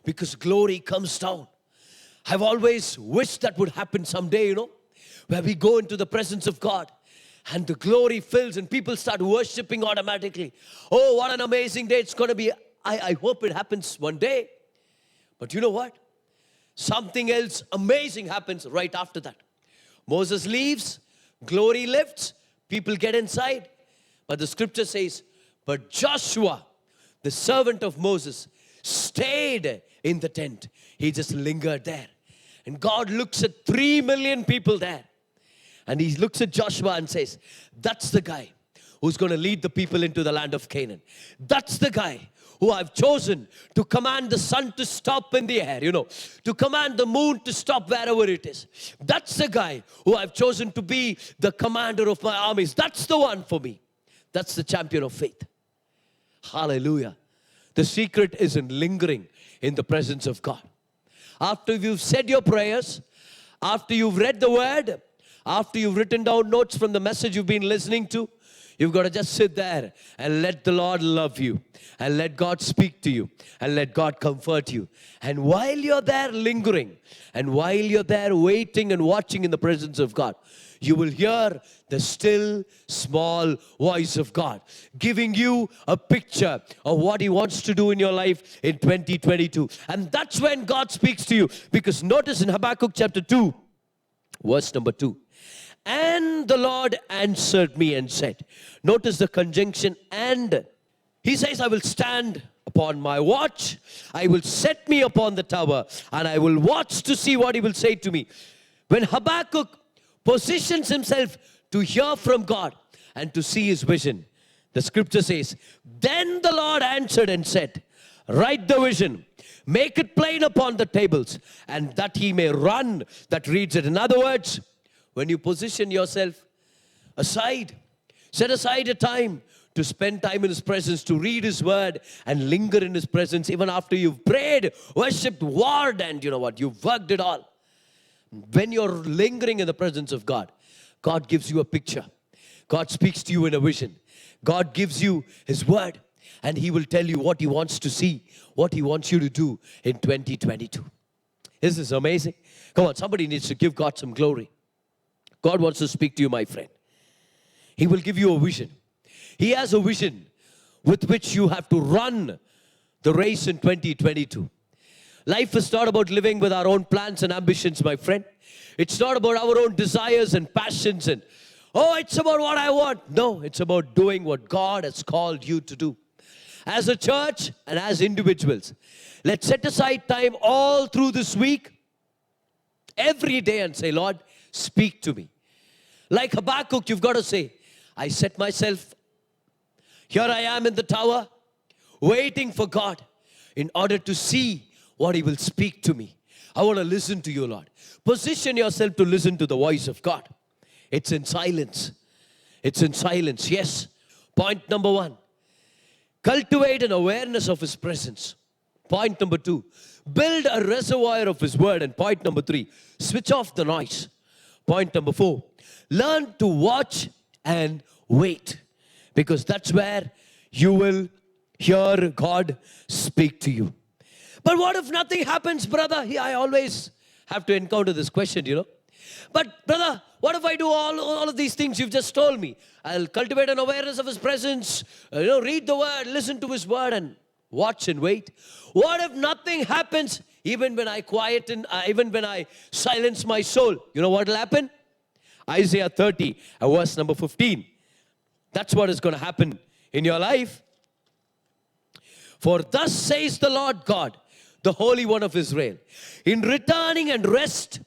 Because glory comes down. I've always wished that would happen someday, you know, where we go into the presence of God and the glory fills and people start worshiping automatically. Oh, what an amazing day it's going to be. I hope it happens one day. But you know what? Something else amazing happens right after that. Moses leaves, glory lifts, people get inside. But the scripture says, but Joshua, the servant of Moses, stayed in the tent. He just lingered there. And God looks at 3 million people there. And He looks at Joshua and says, that's the guy who's going to lead the people into the land of Canaan. That's the guy who I've chosen to command the sun to stop in the air, you know, to command the moon to stop wherever it is. That's the guy who I've chosen to be the commander of my armies. That's the one for me. That's the champion of faith. Hallelujah. The secret is in lingering in the presence of God. After you've said your prayers, after you've read the word, after you've written down notes from the message you've been listening to, you've got to just sit there and let the Lord love you and let God speak to you and let God comfort you. And while you're there lingering and while you're there waiting and watching in the presence of God, you will hear the still small voice of God giving you a picture of what He wants to do in your life in 2022. And that's when God speaks to you. Because notice in Habakkuk chapter 2, verse number 2. And the Lord answered me and said, notice the conjunction and. He says, I will stand upon my watch. I will set me upon the tower and I will watch to see what He will say to me. When Habakkuk positions himself to hear from God and to see his vision, the scripture says, then the Lord answered and said, write the vision, make it plain upon the tables, and that he may run that reads it. In other words, when you position yourself aside, set aside a time to spend time in His presence, to read His word and linger in His presence, even after you've prayed, worshipped, warred, and you know what, you've worked it all. When you're lingering in the presence of God, God gives you a picture. God speaks to you in a vision. God gives you His word. And He will tell you what He wants to see, what He wants you to do in 2022. This is amazing. Come on, somebody needs to give God some glory. God wants to speak to you, my friend. He will give you a vision. He has a vision with which you have to run the race in 2022. Life is not about living with our own plans and ambitions, my friend. It's not about our own desires and passions and, oh, it's about what I want. No, it's about doing what God has called you to do. As a church and as individuals, let's set aside time all through this week, every day, and say, Lord, speak to me. Like Habakkuk, you've got to say, I set myself, here I am in the tower, waiting for God in order to see what He will speak to me. I want to listen to you, Lord. Position yourself to listen to the voice of God. It's in silence. It's in silence, yes. Point number 1, cultivate an awareness of His presence. Point number 2, build a reservoir of His word. And point number 3, switch off the noise. Point number 4, learn to watch and wait, because that's where you will hear God speak to you. But what if nothing happens, brother? I always have to encounter this question, But brother, what if I do all of these things you've just told me? I'll cultivate an awareness of His presence, read the word, listen to His word, and watch and wait. What if nothing happens? Even when I quieten, even when I silence my soul, you know what will happen? Isaiah 30, verse number 15. That's what is going to happen in your life. For thus says the Lord God, the Holy One of Israel, in returning and rest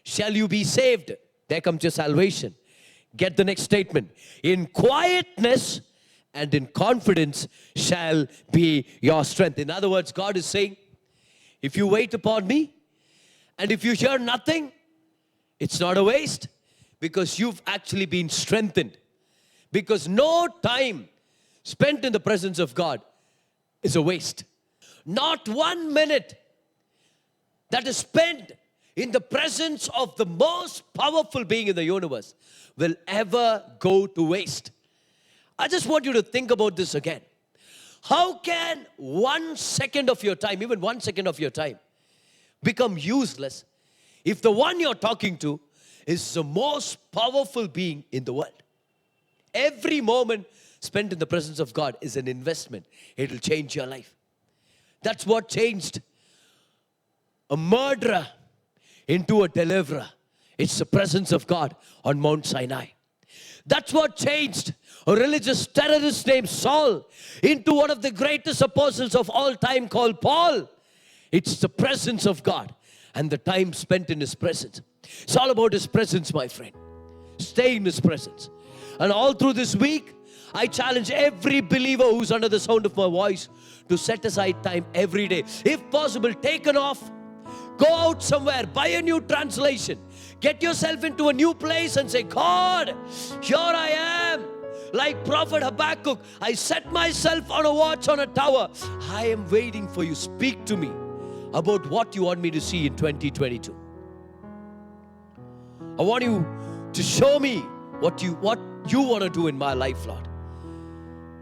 shall you be saved. There comes your salvation. Get the next statement. In quietness and in confidence shall be your strength. In other words, God is saying, if you wait upon me and if you hear nothing, it's not a waste, because you've actually been strengthened. Because no time spent in the presence of God is a waste. Not 1 minute that is spent in the presence of the most powerful being in the universe will ever go to waste. I just want you to think about this again. How can 1 second of your time, even 1 second of your time, become useless if the one you're talking to is the most powerful being in the world? Every moment spent in the presence of God is an investment. It will change your life. That's what changed a murderer into a deliverer. It's the presence of God on Mount Sinai. That's what changed a religious terrorist named Saul into one of the greatest apostles of all time called Paul. It's the presence of God and the time spent in His presence. It's all about His presence, my friend. Stay in His presence. And all through this week, I challenge every believer who's under the sound of my voice to set aside time every day. If possible, take an off. Go out somewhere, buy a new translation. Get yourself into a new place and say, God, here I am. Like Prophet Habakkuk, I set myself on a watch on a tower. I am waiting for you. Speak to me about what you want me to see in 2022. I want you to show me what you want to do in my life, Lord.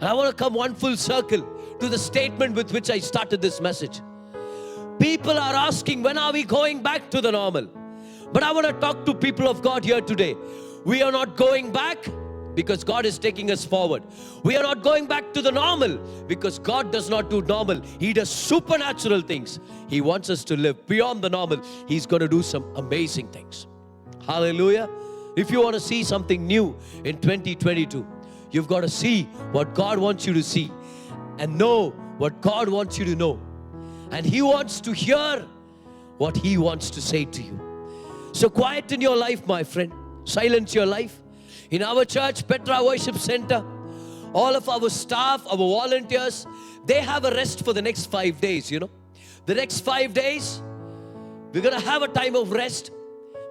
And I want to come one full circle to the statement with which I started this message. People are asking, when are we going back to the normal? But I want to talk to people of God here today. We are not going back because God is taking us forward. We are not going back to the normal because God does not do normal. He does supernatural things. He wants us to live beyond the normal. He's going to do some amazing things. Hallelujah. If you want to see something new in 2022, you've got to see what God wants you to see and know what God wants you to know. And He wants to hear what He wants to say to you. So quieten your life, my friend. Silence your life. In our church, Petra Worship Center, all of our staff, our volunteers, they have a rest for the next 5 days, The next 5 days, we're going to have a time of rest.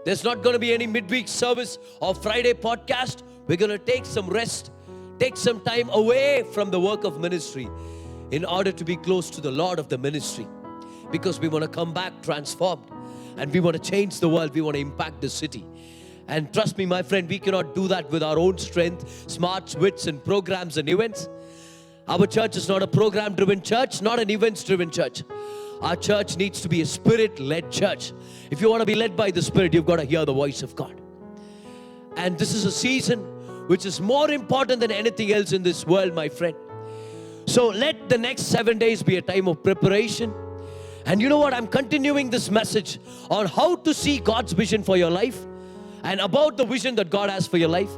There's not going to be any midweek service or Friday podcast. We're going to take some rest, take some time away from the work of ministry in order to be close to the Lord of the ministry. Because we want to come back transformed and we want to change the world. We want to impact the city. And trust me, my friend, we cannot do that with our own strength, smarts, wits, and programs and events. Our church is not a program-driven church, not an events-driven church. Our church needs to be a Spirit-led church. If you want to be led by the Spirit, you've got to hear the voice of God. And this is a season which is more important than anything else in this world, my friend. So let the next 7 days be a time of preparation. And you know what? I'm continuing this message on how to see God's vision for your life and about the vision that God has for your life.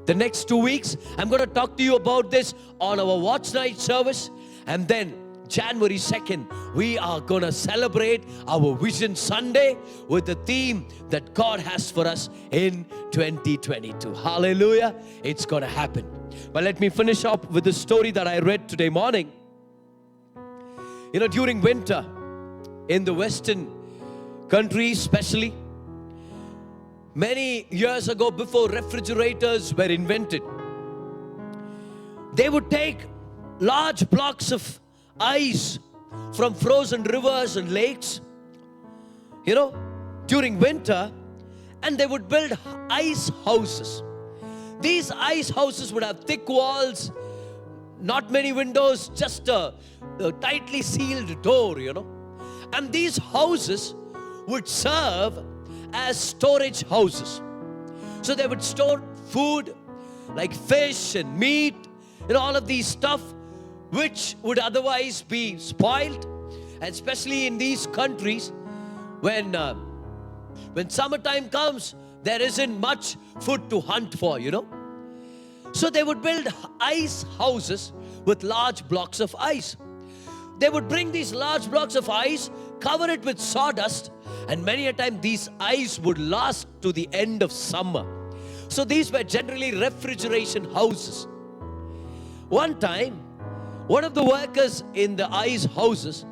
The next 2 weeks, I'm going to talk to you about this on our Watch Night service. And then January 2nd, we are going to celebrate our Vision Sunday with the theme that God has for us in 2022. Hallelujah. It's going to happen. But let me finish up with the story that I read today morning. You know, during winter, in the Western countries especially, many years ago, before refrigerators were invented, they would take large blocks of ice from frozen rivers and lakes, you know, during winter, and they would build ice houses. These ice houses would have thick walls, not many windows, just a tightly sealed door, you know. And these houses would serve as storage houses. So they would store food like fish and meat, you know, all of these stuff which would otherwise be spoiled. And especially in these countries, when summertime comes, there isn't much food to hunt for, you know. So they would build ice houses with large blocks of ice. They would bring these large blocks of ice, cover it with sawdust, and many a time these ice would last to the end of summer. So these were generally refrigeration houses. One time, one of the workers in the ice houses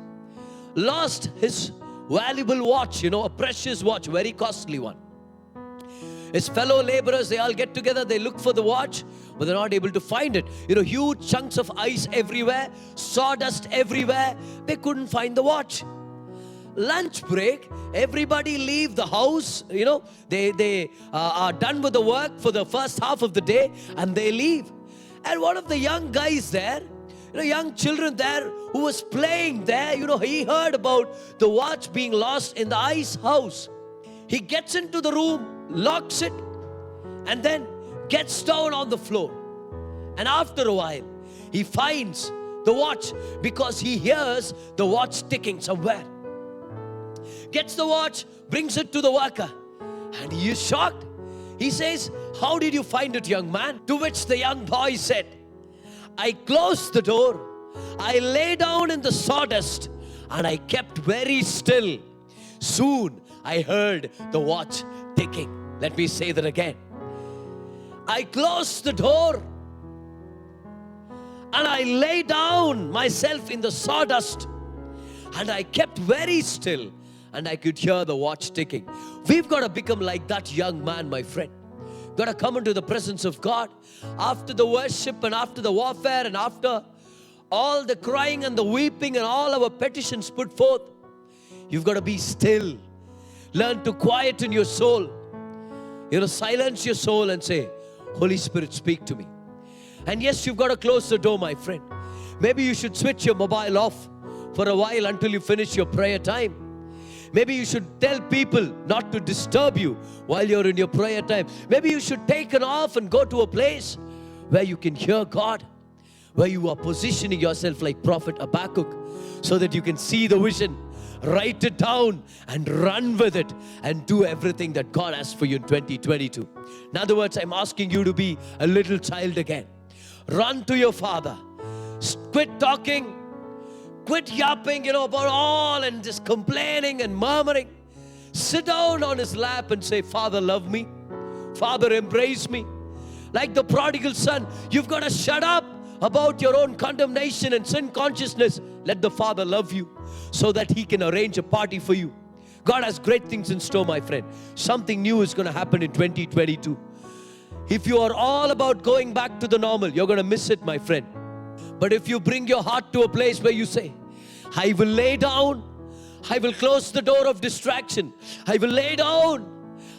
lost his valuable watch, you know, a precious watch, very costly one. His fellow laborers, they all get together, they look for the watch, but they're not able to find it. You know, huge chunks of ice everywhere, sawdust everywhere. They couldn't find the watch. Lunch break, everybody leave the house, you know, they are done with the work for the first half of the day, and they leave. And one of the young guys there, you know, young children there who was playing there, you know, he heard about the watch being lost in the ice house. He gets into the room, locks it, and then gets down on the floor. And after a while, he finds the watch because he hears the watch ticking somewhere. Gets the watch, brings it to the worker, and he is shocked. He says, "How did you find it, young man?" To which the young boy said, "I closed the door, I lay down in the sawdust, and I kept very still. Soon I heard the watch ticking." Let me say that again. I closed the door and I lay down myself in the sawdust and I kept very still and I could hear the watch ticking. We've got to become like that young man, my friend. Got to come into the presence of God after the worship and after the warfare and after all the crying and the weeping and all our petitions put forth. You've got to be still. Learn to quieten your soul. You know, silence your soul and say, "Holy Spirit, speak to me." And yes, you've got to close the door, my friend. Maybe you should switch your mobile off for a while until you finish your prayer time. Maybe you should tell people not to disturb you while you're in your prayer time. Maybe you should take it off and go to a place where you can hear God, where you are positioning yourself like Prophet Habakkuk so that you can see the vision, write it down and run with it and do everything that God has for you in 2022. In other words, I'm asking you to be a little child again. Run to your Father. Quit talking. Quit yapping, you know, about all and just complaining and murmuring. Sit down on His lap and say, "Father, love me. Father, embrace me." Like the prodigal son, you've got to shut up about your own condemnation and sin consciousness. Let the Father love you so that He can arrange a party for you. God has great things in store, my friend. Something new is going to happen in 2022. If you are all about going back to the normal, you're going to miss it, my friend. But if you bring your heart to a place where you say, "I will lay down, I will close the door of distraction, I will lay down,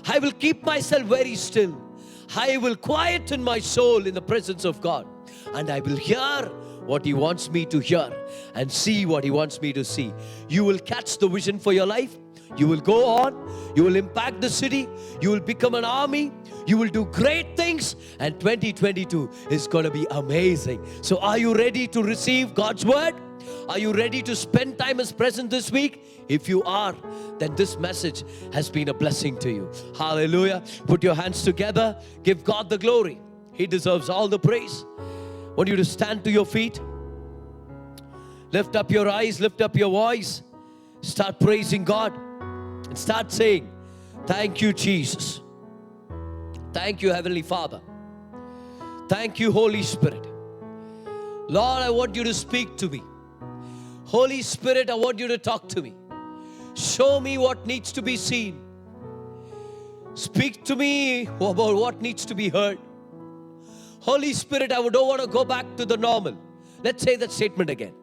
I will keep myself very still, I will quieten my soul in the presence of God, and I will hear what He wants me to hear and see what He wants me to see. You will catch the vision for your life. You will go on. You will impact the city. You will become an army. You will do great things. And 2022 is going to be amazing. So are you ready to receive God's word? Are you ready to spend time as present this week? If you are, then this message has been a blessing to you. Hallelujah. Put your hands together. Give God the glory. He deserves all the praise. I want you to stand to your feet. Lift up your eyes. Lift up your voice. Start praising God. And start saying, thank you, Jesus. Thank you, Heavenly Father. Thank you, Holy Spirit. Lord, I want you to speak to me. Holy Spirit, I want you to talk to me. Show me what needs to be seen. Speak to me about what needs to be heard. Holy Spirit, I don't want to go back to the normal. Let's say that statement again.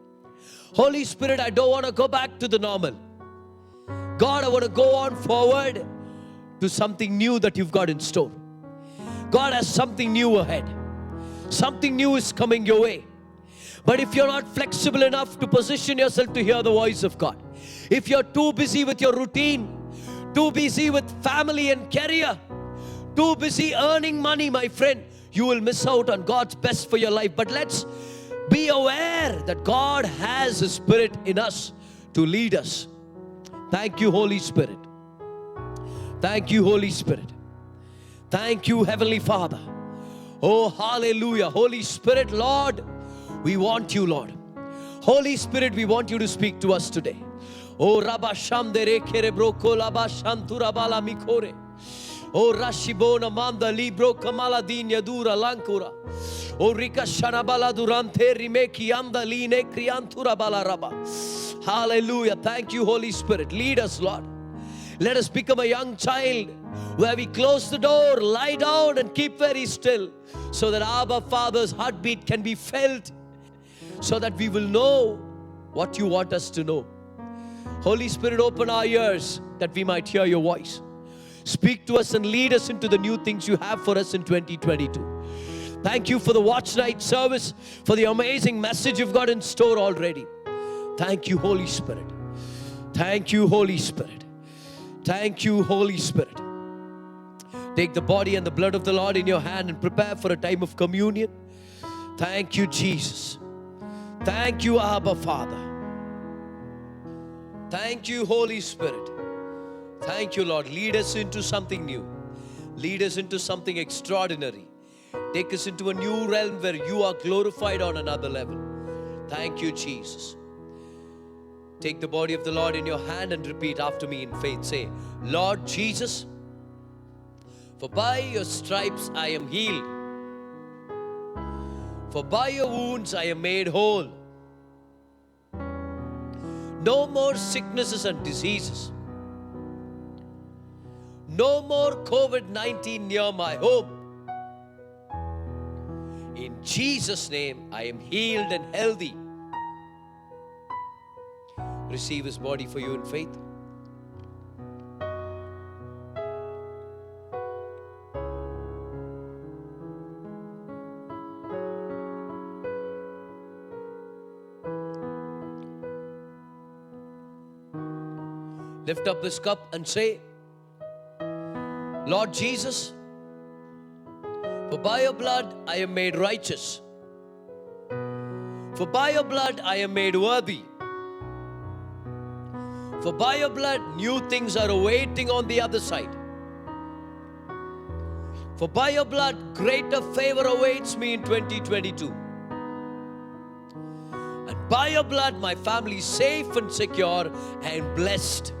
Holy Spirit, I don't want to go back to the normal. God, I want to go on forward to something new that you've got in store. God has something new ahead. Something new is coming your way. But if you're not flexible enough to position yourself to hear the voice of God, if you're too busy with your routine, too busy with family and career, too busy earning money, my friend, you will miss out on God's best for your life. But let's be aware that God has a Spirit in us to lead us. Thank you, Holy Spirit. Thank you, Holy Spirit. Thank you, Heavenly Father. Oh, hallelujah. Holy Spirit, Lord, we want you, Lord. Holy Spirit, we want you to speak to us today. Oh, Rabba Shamdere Kerebroko Laba Shantura Bala Mikore. Oh, Rashibona Manda Libro Kamala Dinya Dura Lankura. Oh, Rika Shanabala Durante Rimeki Anda Line Kriantura Balaraba. Hallelujah. Thank you, Holy Spirit. Lead us, Lord. Let us become a young child where we close the door, lie down and keep very still so that Abba Father's heartbeat can be felt, so that we will know what you want us to know. Holy Spirit, open our ears that we might hear your voice. Speak to us and lead us into the new things you have for us in 2022. Thank you for the watch night service, for the amazing message you've got in store already. Thank you, Holy Spirit. Thank you, Holy Spirit. Thank you, Holy Spirit. Take the body and the blood of the Lord in your hand and prepare for a time of communion. Thank you, Jesus. Thank you, Abba Father. Thank you, Holy Spirit. Thank you, Lord. Lead us into something new. Lead us into something extraordinary. Take us into a new realm where you are glorified on another level. Thank you, Jesus. Take the body of the Lord in your hand and repeat after me in faith. Say, Lord Jesus, for by your stripes I am healed. For by your wounds I am made whole. No more sicknesses and diseases. No more COVID-19 near my home. In Jesus' name, I am healed and healthy. Receive His body for you in faith. Lift up this cup and say, Lord Jesus, for by your blood I am made righteous. For by your blood I am made worthy. For by your blood new things are awaiting on the other side. For by your blood greater favor awaits me in 2022. And by your blood my family is safe and secure and blessed.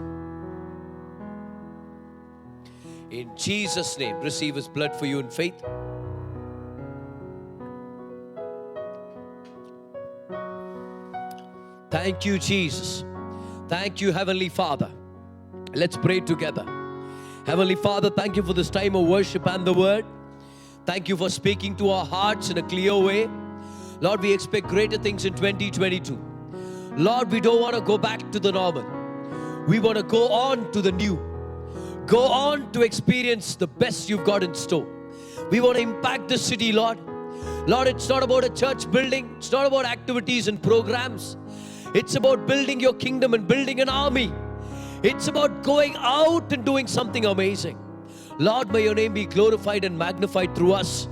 In Jesus' name, receive His blood for you in faith. Thank you, Jesus. Thank you, Heavenly Father. Let's pray together. Heavenly Father, thank you for this time of worship and the word. Thank you for speaking to our hearts in a clear way. Lord, we expect greater things in 2022. Lord, we don't want to go back to the normal. We want to go on to the new. Go on to experience the best you've got in store. We want to impact the city, Lord. Lord, it's not about a church building. It's not about activities and programs. It's about building your kingdom and building an army. It's about going out and doing something amazing. Lord, may your name be glorified and magnified through us,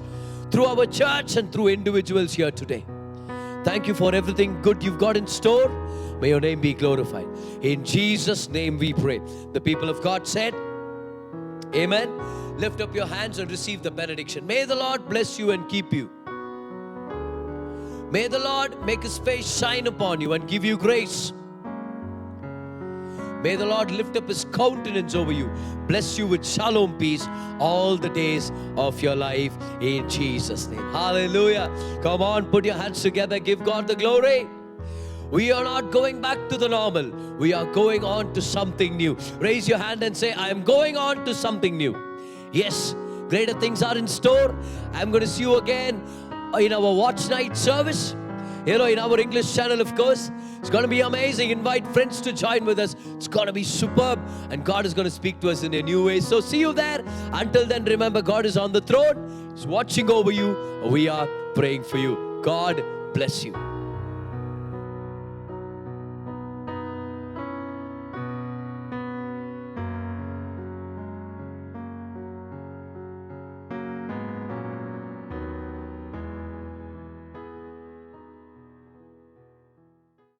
through our church and through individuals here today. Thank you for everything good you've got in store. May your name be glorified. In Jesus' name we pray. The people of God said, Amen. Lift up your hands and receive the benediction. May the Lord bless you and keep you. May the Lord make His face shine upon you and give you grace. May the Lord lift up His countenance over you, bless you with shalom peace all the days of your life in Jesus' name. Hallelujah. Come on, put your hands together, give God the glory. We are not going back to the normal. We are going on to something new. Raise your hand and say, I am going on to something new. Yes, greater things are in store. I'm going to see you again in our watch night service. In our English channel, of course. It's going to be amazing. Invite friends to join with us. It's going to be superb. And God is going to speak to us in a new way. So see you there. Until then, remember, God is on the throne. He's watching over you. We are praying for you. God bless you.